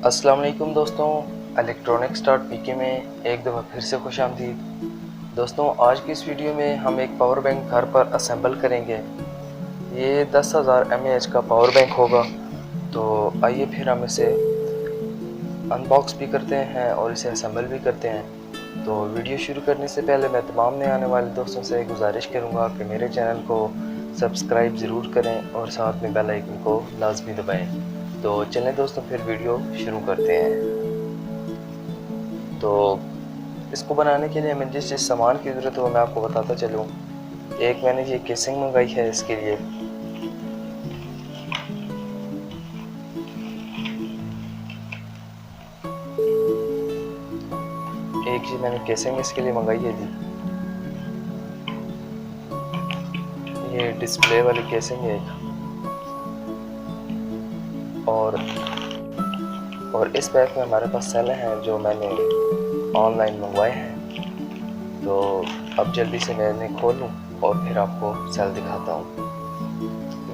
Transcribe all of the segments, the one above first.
अस्सलाम वालेकुम दोस्तों, electronics.pk में एक दफ़ा फिर से खुशामदीद। दोस्तों, आज की इस वीडियो में हम एक पावर बैंक घर पर असेंबल करेंगे। ये 10,000 mAh का पावर बैंक होगा। तो आइए फिर हम इसे अनबॉक्स भी करते हैं और इसे असेंबल भी करते हैं। तो वीडियो शुरू करने से पहले मैं तमाम नए आने वाले दोस्तों से गुजारिश करूँगा कि मेरे चैनल को सब्सक्राइब ज़रूर करें और साथ में बेल आइकन को लाजमी दबाएं। तो चलें दोस्तों, फिर वीडियो शुरू करते हैं। तो इसको बनाने के लिए हमें जिस जिस सामान की ज़रूरत हो मैं आपको बताता चलूँ। एक मैंने ये केसिंग मंगाई है इसके लिए। एक जी मैंने केसिंग इसके लिए मंगाई है जी। ये डिस्प्ले वाली केसिंग है एक। और इस पैक में हमारे पास सेल हैं जो मैंने ऑनलाइन मंगवाए हैं। तो अब जल्दी से मैं इन्हें खोलूँ और फिर आपको सेल दिखाता हूँ।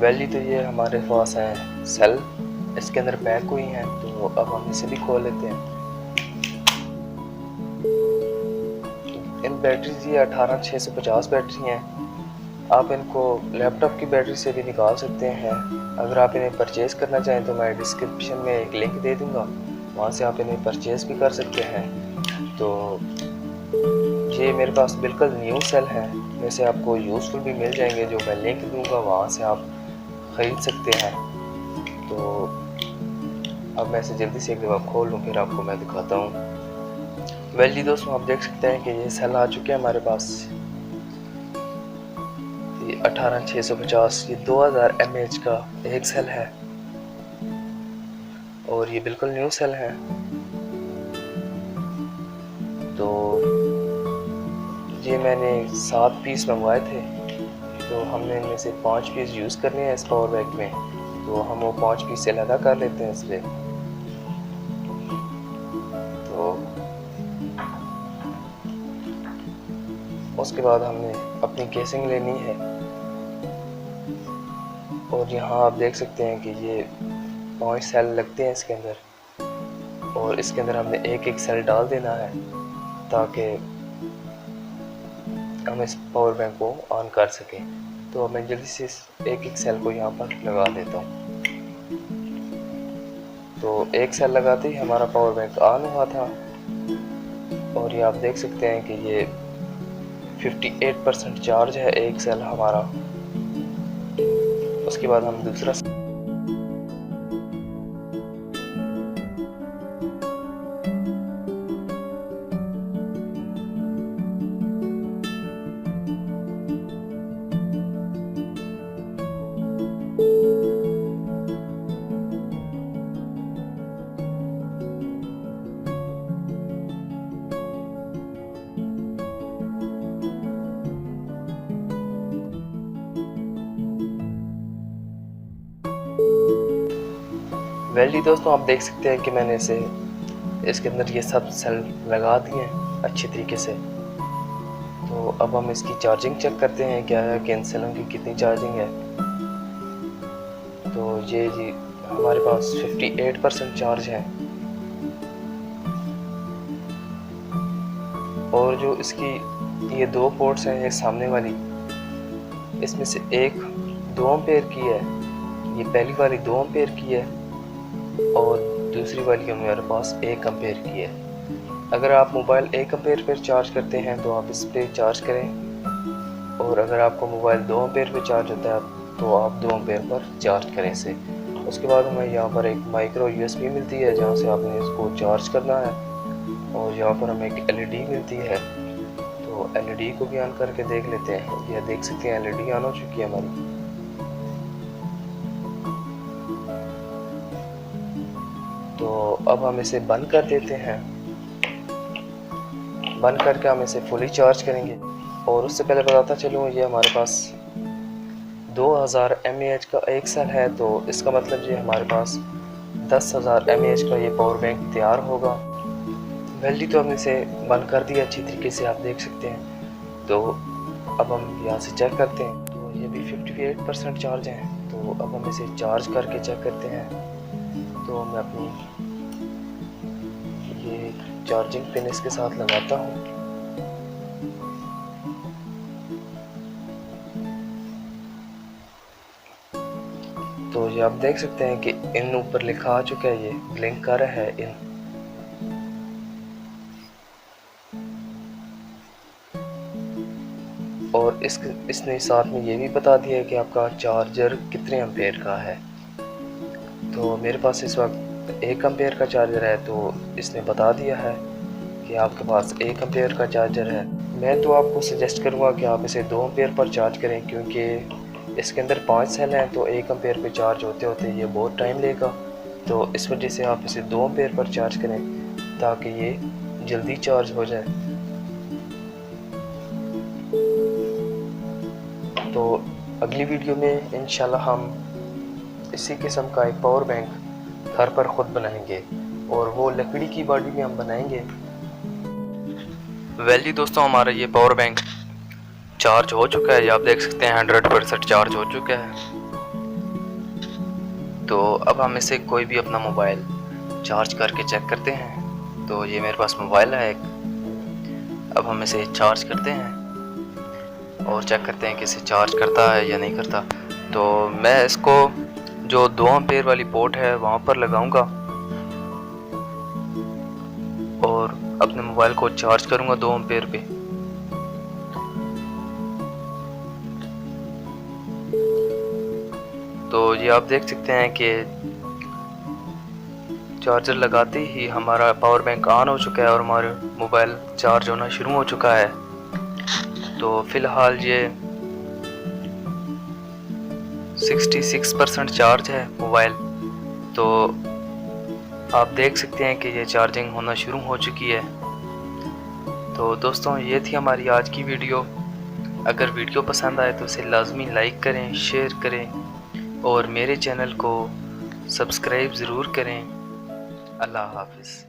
वैली तो ये हमारे पास हैं सेल, इसके अंदर पैक हुई हैं। तो अब हम इसे भी खोल लेते हैं। इन बैटरीज ये 18650 बैटरी हैं। आप इनको लैपटॉप की बैटरी से भी निकाल सकते हैं। अगर आप इन्हें परचेज़ करना चाहें तो मैं डिस्क्रिप्शन में एक लिंक दे दूंगा, वहाँ से आप इन्हें परचेज़ भी कर सकते हैं। तो ये मेरे पास बिल्कुल न्यू सेल है, वैसे आपको यूज़फुल भी मिल जाएंगे, जो मैं लिंक दूंगा वहाँ से आप ख़रीद सकते हैं। तो अब मैं इसे जल्दी से एक दफ़ा खोल लूँ फिर आपको मैं दिखाता हूँ। वेल जी दोस्तों, आप देख सकते हैं कि ये सेल आ चुके हैं हमारे पास। ये 18650 ये 2000 mAh का एक सेल है और ये बिल्कुल न्यू सेल है। तो ये मैंने 7 पीस मंगवाए थे, तो हमने इनमें से 5 पीस यूज़ करने हैं इस पावर बैंक में। तो हम वो 5 पीस से लगा कर लेते हैं इसलिए। तो उसके बाद हमने अपनी केसिंग लेनी है और यहाँ आप देख सकते हैं कि ये 5 सेल लगते हैं इसके अंदर, और इसके अंदर हमने एक एक सेल डाल देना है ताकि हम इस पावर बैंक को ऑन कर सकें। तो मैं जल्दी से एक एक सेल को यहाँ पर लगा देता हूँ। तो एक सेल लगाते ही हमारा पावर बैंक ऑन हुआ था और ये आप देख सकते हैं कि ये 58% चार्ज है एक सेल हमारा। उसके बाद हम दूसरा वेल जी दोस्तों, आप देख सकते हैं कि मैंने इसके अंदर ये सब सेल लगा दिए हैं अच्छे तरीके से। तो अब हम इसकी चार्जिंग चेक करते हैं क्या है कि इन सेलों की कितनी चार्जिंग है। तो ये जी हमारे पास 58% चार्ज है। और जो इसकी ये 2 पोर्ट्स हैं, ये सामने वाली, इसमें से एक 2 एम्पेयर की है, ये पहली वाली 2 एम्पेयर की है और दूसरी वाली हमारे पास 1 एम्पेयर की है। अगर आप मोबाइल 1 एम्पेयर पर चार्ज करते हैं तो आप इस पर चार्ज करें, और अगर आपको मोबाइल 2 एम्पेयर पर चार्ज होता है तो आप 2 एम्पेयर पर चार्ज करें इसे। उसके बाद हमें यहाँ पर एक माइक्रो USB मिलती है जहाँ से आपने इसको चार्ज करना है, और यहाँ पर हमें एक LED मिलती है। तो LED को भी ऑन करके देख लेते हैं। यह देख सकते हैं LED ऑन हो चुकी है हमारी। तो अब हम इसे बंद कर देते हैं। बंद करके हम इसे फुली चार्ज करेंगे। और उससे पहले बताता चलूँ, ये हमारे पास 2000 mAh का एक सेल है, तो इसका मतलब ये हमारे पास 10,000 mAh का ये पावर बैंक तैयार होगा। वैल्यू तो हमने इसे बंद कर दिया अच्छी तरीके से, आप देख सकते हैं। तो अब हम यहाँ से चेक करते हैं। तो ये भी 58% चार्ज है। तो अब हम इसे चार्ज करके चेक करते हैं। तो मैं अपनी ये चार्जिंग पिन इसके साथ लगाता हूँ। तो ये आप देख सकते हैं कि इन ऊपर लिखा आ चुका है, ये ब्लिंक कर रहा है इन। और इसने साथ में ये भी बता दिया है कि आपका चार्जर कितने एम्पेयर का है। तो मेरे पास इस वक्त 1 एम्पेयर का चार्जर है, तो इसने बता दिया है कि आपके पास 1 एम्पेयर का चार्जर है। मैं तो आपको सजेस्ट करूँगा कि आप इसे 2 एम्पेयर पर चार्ज करें, क्योंकि इसके अंदर 5 सेल हैं, तो 1 एम्पेयर पे चार्ज होते होते ये बहुत टाइम लेगा। तो इस वजह से आप इसे 2 एम्पेयर पर चार्ज करें ताकि ये जल्दी चार्ज हो जाए। तो अगली वीडियो में इंशाल्लाह हम इसी किस्म का एक पावर बैंक घर पर ख़ुद बनाएंगे, और वो लकड़ी की बॉडी में हम बनाएंगे। वेल जी दोस्तों, हमारा ये पावर बैंक चार्ज हो चुका है। ये आप देख सकते हैं 100% चार्ज हो चुका है। तो अब हम इसे कोई भी अपना मोबाइल चार्ज करके चेक करते हैं। तो ये मेरे पास मोबाइल है एक। अब हम इसे चार्ज करते हैं और चेक करते हैं कि इसे चार्ज करता है या नहीं करता। तो मैं इसको जो 2 एम्पेयर वाली पोर्ट है वहाँ पर लगाऊंगा और अपने मोबाइल को चार्ज करूंगा 2 एम्पेयर पे। तो ये आप देख सकते हैं कि चार्जर लगाते ही हमारा पावर बैंक ऑन हो चुका है और हमारा मोबाइल चार्ज होना शुरू हो चुका है। तो फ़िलहाल ये 66% चार्ज है मोबाइल। तो आप देख सकते हैं कि ये चार्जिंग होना शुरू हो चुकी है। तो दोस्तों, ये थी हमारी आज की वीडियो। अगर वीडियो पसंद आए तो इसे लाजमी लाइक करें, शेयर करें और मेरे चैनल को सब्सक्राइब ज़रूर करें। अल्लाह हाफ़िज़।